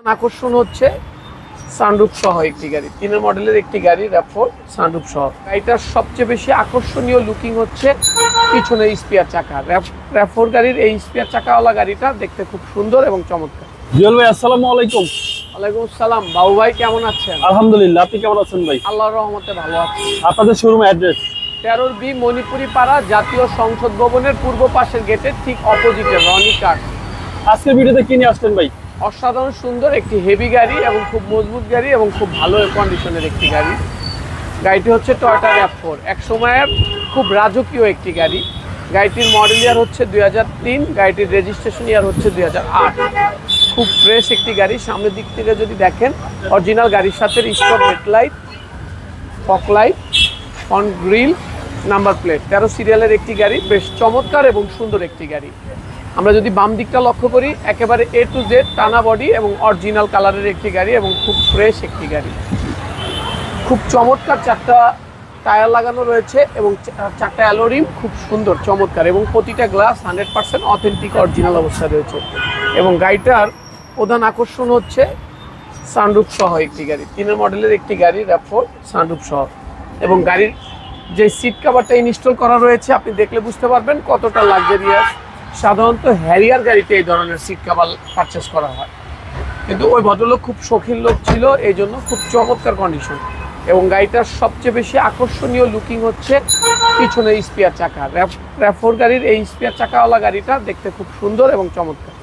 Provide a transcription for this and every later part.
আকর্ষণ হচ্ছে সানরুফ সহ একটি গাড়ি, 3 মডেলের একটি গাড়ি, RAV4 সানরুফ সহ। গাড়িটার সবচেয়ে বেশি আকর্ষণীয় লুকিং হচ্ছে পিছনে স্পেয়ার চাকা। RAV4 গাড়ির এই স্পেয়ার চাকাওয়ালা গাড়িটা দেখতে খুব সুন্দর এবং চমৎকার। জুয়েল ভাই, আসসালামু আলাইকুম। ওয়ালাইকুম আসসালাম। বাবু ভাই কেমন আছেন? আলহামদুলিল্লাহ, আপনি কেমন আছেন ভাই? আল্লাহর রহমতে ভালো আছি। আপনাদের শোরুম অ্যাড্রেস 13B মণিপুরি পাড়া, জাতীয় সংসদ ভবনের পূর্ব পাশের গেটের ঠিক অপোজিটে, রনি কার। আজকের ভিডিওতে কি নিয়ে আসছেন ভাই? অসাধারণ সুন্দর একটি হেভি গাড়ি এবং খুব মজবুত গাড়ি এবং খুব ভালো কন্ডিশনের একটি গাড়ি। গাড়িটি হচ্ছে টয়োটা RAV4, এক সময়ের খুব রাজকীয় একটি গাড়ি। গাড়িটির মডেল ইয়ার হচ্ছে 2003, গাড়িটির রেজিস্ট্রেশন ইয়ার হচ্ছে 2008। খুব ফ্রেশ একটি গাড়ি। সামনের দিক থেকে যদি দেখেন, অরিজিনাল গাড়ির সাথে stock headlight, fog light, front grill, number plate, 13 সিরিয়ালের একটি গাড়ি। বেশ চমৎকার এবং সুন্দর একটি গাড়ি। আমরা যদি বাম দিকটা লক্ষ্য করি, একেবারে A to Z টানা বডি এবং অরিজিনাল কালারের একটি গাড়ি এবং খুব ফ্রেশ একটি গাড়ি। খুব চমৎকার 4টা টায়ার লাগানো রয়েছে এবং 4টা অ্যালোরিম খুব সুন্দর চমৎকার এবং প্রতিটা গ্লাস 100% অথেন্টিক অরিজিনাল অবস্থায় রয়েছে। এবং গাড়িটার প্রধান আকর্ষণ হচ্ছে সানরুফ সহ একটি গাড়ি, 3 মডেলের একটি গাড়ি, RAV4 সানরুফ সহ। এবং গাড়ির যে সিট কভারটা ইনস্টল করা রয়েছে, আপনি দেখলে বুঝতে পারবেন কতটা লাক্সারিয়াস। সাধারণত হ্যারিয়ার গাড়িতে এই ধরনের সিট কভার পারচেস করা হয়, কিন্তু ওই ভদ্রলোক খুব শৌখিন লোক ছিল, এই জন্য খুব চমৎকার কন্ডিশন। এবং গাড়িটার সবচেয়ে বেশি আকর্ষণীয় লুকিং হচ্ছে পিছনে স্পেয়ার চাকা। RAV4 গাড়ির এই স্পেয়ার চাকাওয়ালা গাড়িটা দেখতে খুব সুন্দর এবং চমৎকার।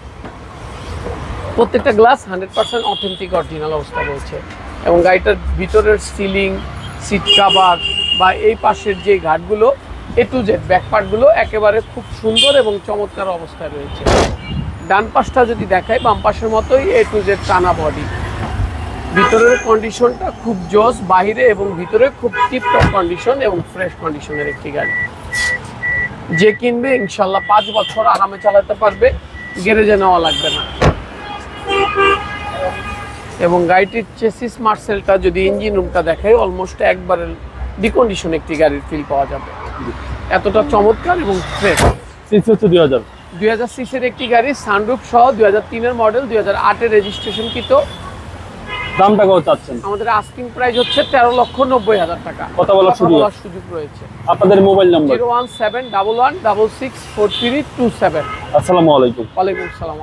প্রত্যেকটা গ্লাস 100% অথেন্টিক অরিজিনাল অবস্থা রয়েছে। এবং গাড়িটার ভিতরের সিলিং, সিট কাভার বা এই পাশের যে ঘাটগুলো, A to Z ব্যাক পার্টগুলো একেবারে খুব সুন্দর এবং চমৎকার অবস্থায় রয়েছে। ডান পাশটা যদি দেখায়, বাম পাশের মতোই A to Z টানা বডি। ভিতরের কন্ডিশনটা খুব জোস, বাহিরে এবং ভিতরে খুব টিপটপ কন্ডিশন এবং ফ্রেশ কন্ডিশনের একটি গাড়ি। যে কিনবে ইনশাল্লাহ 5 বছর আরামে চালাতে পারবে, গ্যারেজে নেওয়া লাগবে না। এবং গাড়িটির চেসিস মার্সেলটা যদি ইঞ্জিন রুমটা দেখায়, অলমোস্ট একবারে ডিকন্ডিশন একটি গাড়ির ফিল পাওয়া যাবে, এতটা চমৎকার এবং ফ্রেশ। সিসি হচ্ছে 2000 সিসির একটি গাড়ি, সানরুফ সহ, 2003 মডেল, 2008 রেজিস্ট্রেশন কৃত। দামটা কত চাচ্ছেন? আমাদের আস্কিং প্রাইস হচ্ছে 13,90,000 টাকা। কথা বলার সুযোগ রয়েছে। আপনাদের মোবাইল নাম্বার 01711664327। আসসালামু আলাইকুম। ওয়ালাইকুম আসসালাম।